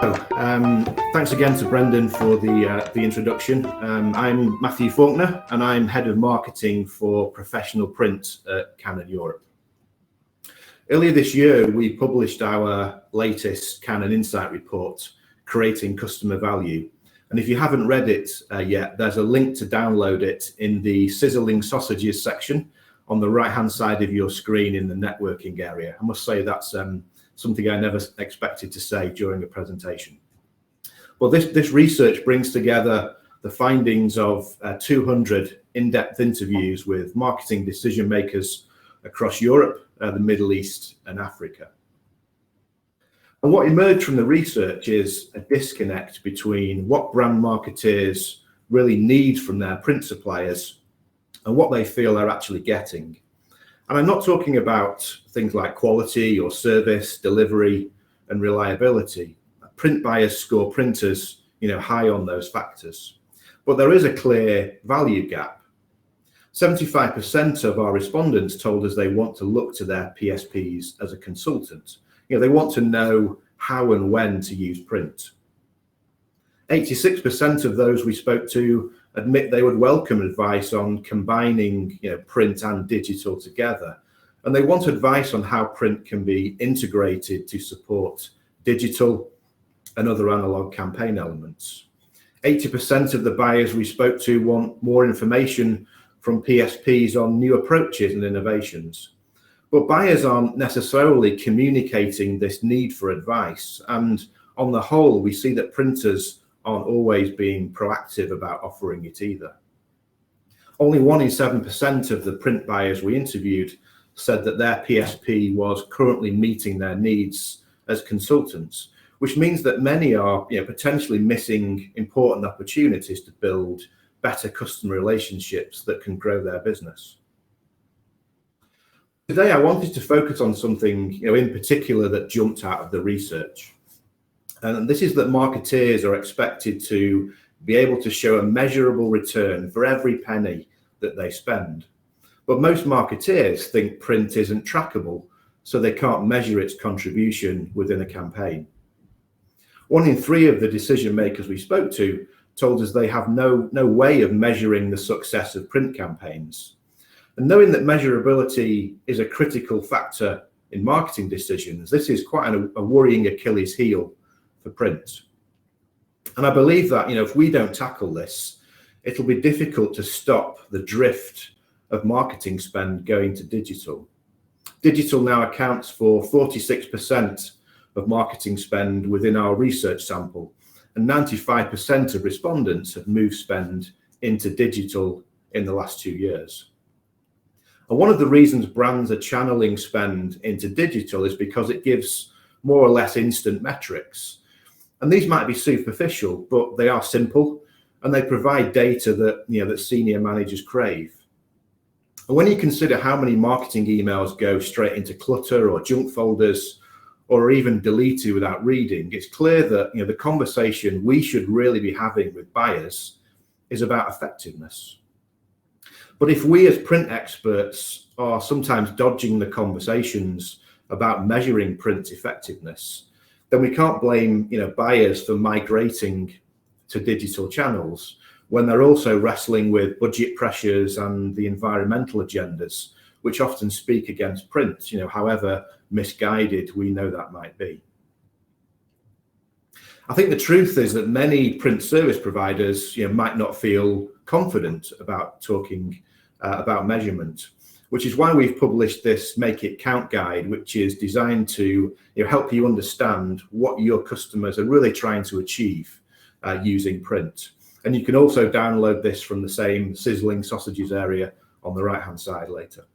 Thanks again to Brendan for the introduction. I'm Matthew Faulkner and I'm Head of Marketing for Professional Print at Canon Europe. Earlier this year, we published our latest Canon Insight Report, Creating Customer Value. And if you haven't read it yet, there's a link to download it in the Sizzling Sausages section on the right-hand side of your screen in the networking area. I must say that's something I never expected to say during a presentation. Well, this research brings together the findings of 200 in-depth interviews with marketing decision makers across Europe, the Middle East and Africa. And what emerged from the research is a disconnect between what brand marketeers really need from their print suppliers and what they feel they're actually getting. And I'm not talking about things like quality or service, delivery and reliability. Print buyers score printers, high on those factors. But there is a clear value gap. 75% of our respondents told us they want to look to their PSPs as a consultant. They want to know how and when to use print. 86% of those we spoke to admit they would welcome advice on combining print and digital together. And they want advice on how print can be integrated to support digital and other analog campaign elements. 80% of the buyers we spoke to want more information from PSPs on new approaches and innovations. But buyers aren't necessarily communicating this need for advice. And on the whole, we see that printers aren't always being proactive about offering it either. Only 1 in 7% of the print buyers we interviewed said that their PSP was currently meeting their needs as consultants, which means that many are potentially missing important opportunities to build better customer relationships that can grow their business. Today, I wanted to focus on something in particular that jumped out of the research. And this is that marketeers are expected to be able to show a measurable return for every penny that they spend. But most marketeers think print isn't trackable, so they can't measure its contribution within a campaign. 1 in 3 of the decision makers we spoke to told us they have no way of measuring the success of print campaigns. And knowing that measurability is a critical factor in marketing decisions, this is quite a worrying Achilles heel for print. And I believe that if we don't tackle this, it'll be difficult to stop the drift of marketing spend going to digital. Digital now accounts for 46% of marketing spend within our research sample, and 95% of respondents have moved spend into digital in the last 2 years. And one of the reasons brands are channeling spend into digital is because it gives more or less instant metrics. And these might be superficial, but they are simple and they provide data that that senior managers crave. And when you consider how many marketing emails go straight into clutter or junk folders, or are even deleted without reading, it's clear that the conversation we should really be having with buyers is about effectiveness. But if we as print experts are sometimes dodging the conversations about measuring print effectiveness, then we can't blame buyers for migrating to digital channels when they're also wrestling with budget pressures and the environmental agendas, which often speak against print, however misguided we know that might be. I think the truth is that many print service providers might not feel confident about talking about measurement, which is why we've published this Make It Count guide, which is designed to help you understand what your customers are really trying to achieve using print. And you can also download this from the same Sizzling Sausages area on the right-hand side later.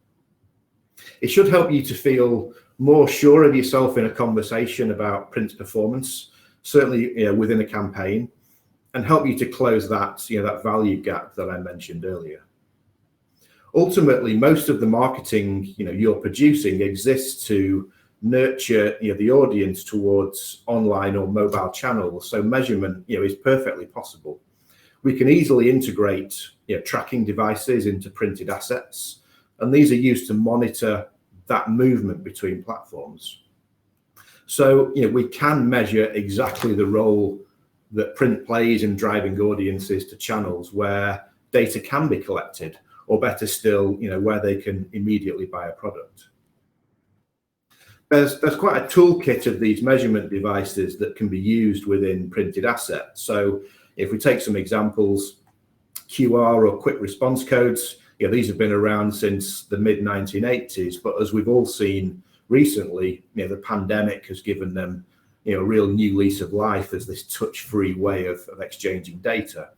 It should help you to feel more sure of yourself in a conversation about print performance, certainly within a campaign, and help you to close that that value gap that I mentioned earlier. Ultimately, most of the marketing you're producing exists to nurture the audience towards online or mobile channels, so measurement is perfectly possible. We can easily integrate tracking devices into printed assets, and these are used to monitor that movement between platforms. So, we can measure exactly the role that print plays in driving audiences to channels where data can be collected, or better still, where they can immediately buy a product. There's quite a toolkit of these measurement devices that can be used within printed assets. So if we take some examples, QR or quick response codes, these have been around since the mid-1980s, but as we've all seen recently, the pandemic has given them a real new lease of life as this touch-free way of exchanging data.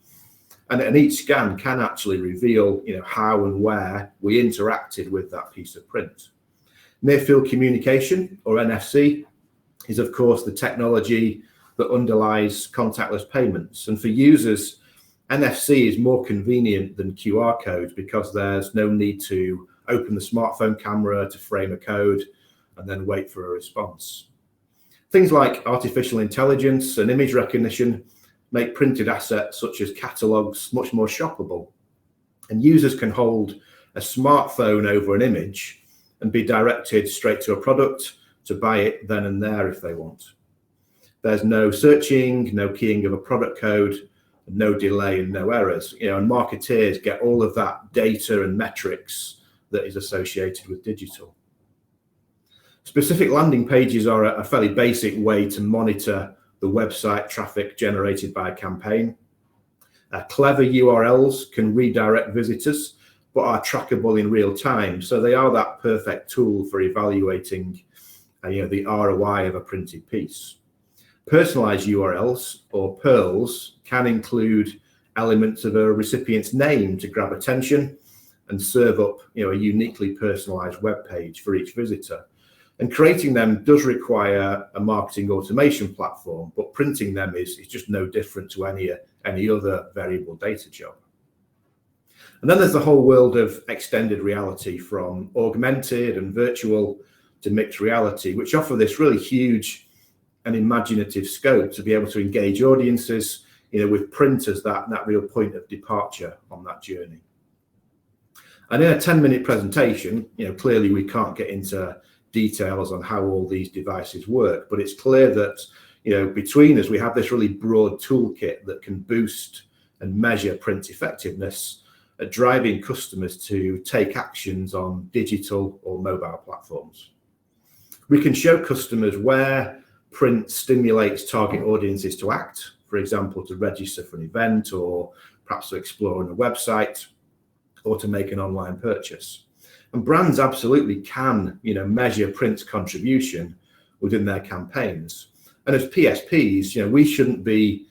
And each scan can actually reveal how and where we interacted with that piece of print. Near field communication, or NFC, is of course the technology that underlies contactless payments. And for users, NFC is more convenient than QR codes because there's no need to open the smartphone camera to frame a code and then wait for a response. Things like artificial intelligence and image recognition make printed assets such as catalogs much more shoppable. And users can hold a smartphone over an image and be directed straight to a product to buy it then and there if they want. There's no searching, no keying of a product code, no delay and no errors. And marketeers get all of that data and metrics that is associated with digital. Specific landing pages are a fairly basic way to monitor the website traffic generated by a campaign. Clever URLs can redirect visitors, but are trackable in real time. So they are that perfect tool for evaluating the ROI of a printed piece. Personalized URLs, or PURLs, can include elements of a recipient's name to grab attention and serve up a uniquely personalized web page for each visitor. And creating them does require a marketing automation platform, but printing them is just no different to any other variable data job. And then there's the whole world of extended reality, from augmented and virtual to mixed reality, which offer this really huge and imaginative scope to be able to engage audiences, with print as that real point of departure on that journey. And in a 10-minute presentation, clearly we can't get into details on how all these devices work, but it's clear that, between us, we have this really broad toolkit that can boost and measure print effectiveness at driving customers to take actions on digital or mobile platforms. We can show customers where print stimulates target audiences to act, for example, to register for an event, or perhaps to explore on a website, or to make an online purchase. And brands absolutely can, measure print's contribution within their campaigns. And as PSPs, we shouldn't be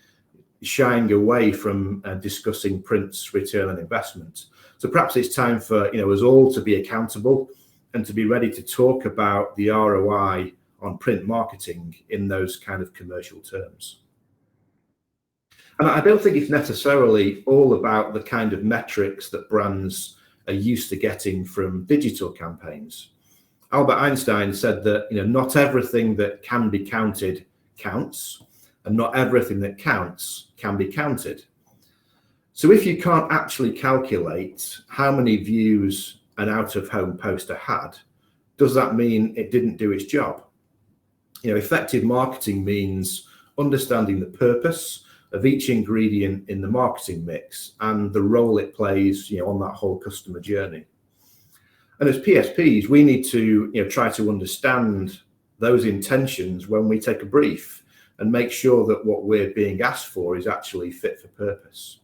shying away from discussing print's return on investment. So perhaps it's time for us all to be accountable and to be ready to talk about the ROI on print marketing in those kind of commercial terms. And I don't think it's necessarily all about the kind of metrics that brands are used to getting from digital campaigns. Albert Einstein said that not everything that can be counted counts, and not everything that counts can be counted. So if you can't actually calculate how many views an out-of-home poster had, does that mean it didn't do its job? Effective marketing means understanding the purpose of each ingredient in the marketing mix and the role it plays, on that whole customer journey. And as PSPs, we need to, try to understand those intentions when we take a brief and make sure that what we're being asked for is actually fit for purpose.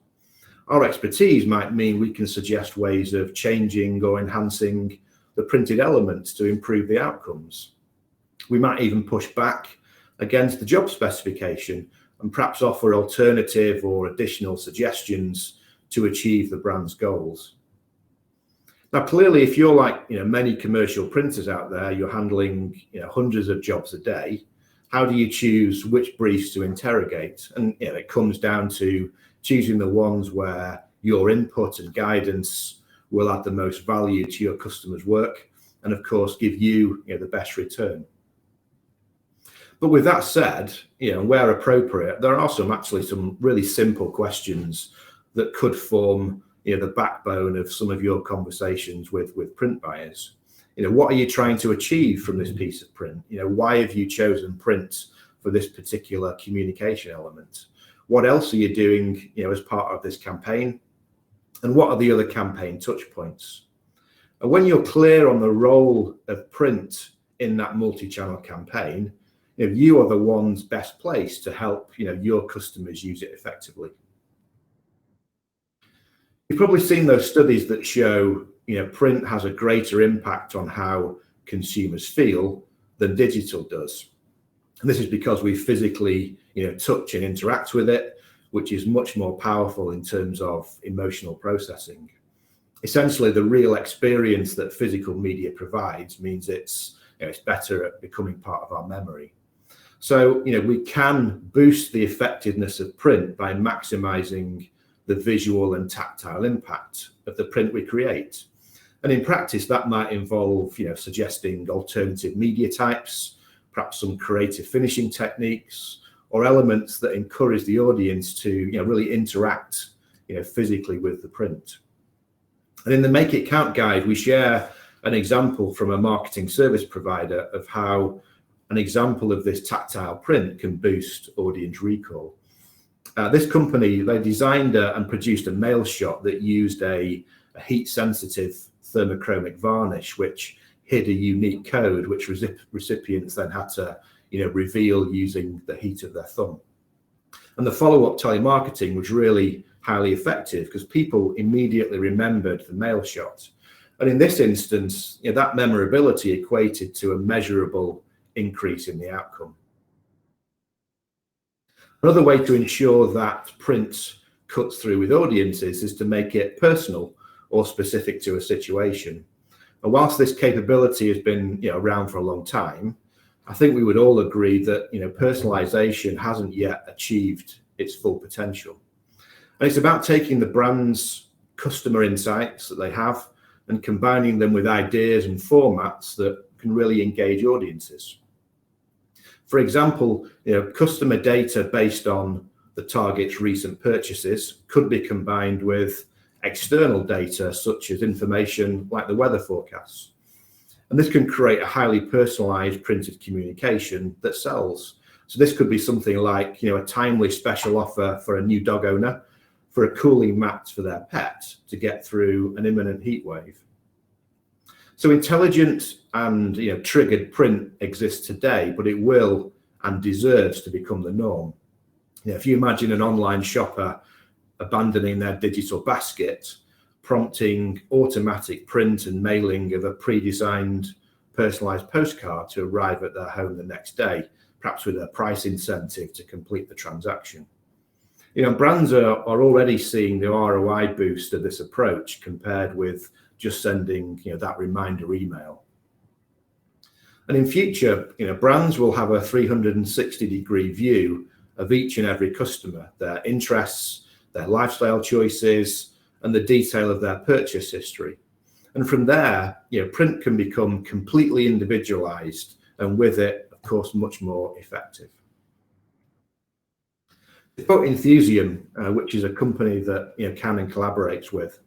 Our expertise might mean we can suggest ways of changing or enhancing the printed elements to improve the outcomes. We might even push back against the job specification and perhaps offer alternative or additional suggestions to achieve the brand's goals. Now, clearly, if you're like many commercial printers out there, you're handling hundreds of jobs a day. How do you choose which briefs to interrogate? And it comes down to choosing the ones where your input and guidance will add the most value to your customers' work, and of course give you the best return. But with that said, where appropriate, there are some really simple questions that could form the backbone of some of your conversations with print buyers. What are you trying to achieve from this piece of print? Why have you chosen print for this particular communication element? What else are you doing, as part of this campaign? And what are the other campaign touch points? And when you're clear on the role of print in that multi-channel campaign, you are the ones best placed to help, your customers use it effectively. You've probably seen those studies that show, print has a greater impact on how consumers feel than digital does. And this is because we physically, touch and interact with it, which is much more powerful in terms of emotional processing. Essentially, the real experience that physical media provides means it's better at becoming part of our memory. So, we can boost the effectiveness of print by maximizing the visual and tactile impact of the print we create. And in practice, that might involve, suggesting alternative media types, perhaps some creative finishing techniques, or elements that encourage the audience to, really interact, physically with the print. And in the Make It Count guide, we share an example from a marketing service provider of how an example of this tactile print can boost audience recall. This company, they designed and produced a mail shot that used a heat-sensitive thermochromic varnish, which hid a unique code, which recipients then had to, reveal using the heat of their thumb. And the follow-up telemarketing was really highly effective because people immediately remembered the mail shot. And in this instance, that memorability equated to a measurable increase in the outcome. Another way to ensure that print cuts through with audiences is to make it personal or specific to a situation. And whilst this capability has been around for a long time, I think we would all agree that personalization hasn't yet achieved its full potential. And it's about taking the brand's customer insights that they have and combining them with ideas and formats that can really engage audiences. For example, customer data based on the target's recent purchases could be combined with external data, such as information like the weather forecasts. And this can create a highly personalized printed communication that sells. So this could be something like, a timely special offer for a new dog owner, for a cooling mat for their pet to get through an imminent heat wave. So intelligent and triggered print exists today, but it will and deserves to become the norm. If you imagine an online shopper abandoning their digital basket, prompting automatic print and mailing of a pre-designed personalized postcard to arrive at their home the next day, perhaps with a price incentive to complete the transaction. Brands are already seeing the ROI boost of this approach compared with just sending that reminder email. And in future, brands will have a 360-degree view of each and every customer, their interests, their lifestyle choices, and the detail of their purchase history. And from there, print can become completely individualized, and with it, of course, much more effective. About Enthusium, which is a company that Canon collaborates with,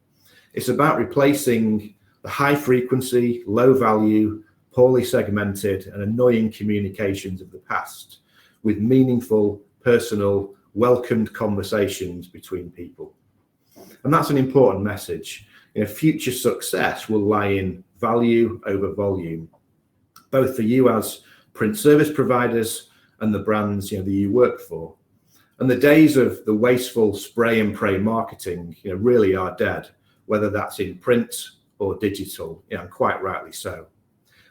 it's about replacing the high frequency, low value, poorly segmented and annoying communications of the past with meaningful, personal, welcomed conversations between people. And that's an important message. Future success will lie in value over volume, both for you as print service providers and the brands that you work for. And the days of the wasteful spray and pray marketing really are dead, whether that's in print or digital, and quite rightly so.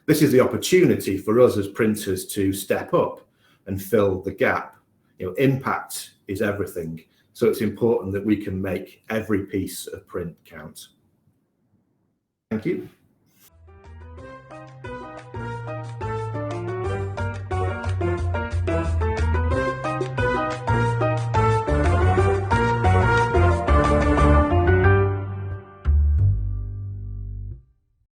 This is the opportunity for us as printers to step up and fill the gap. Impact is everything. So it's important that we can make every piece of print count. Thank you.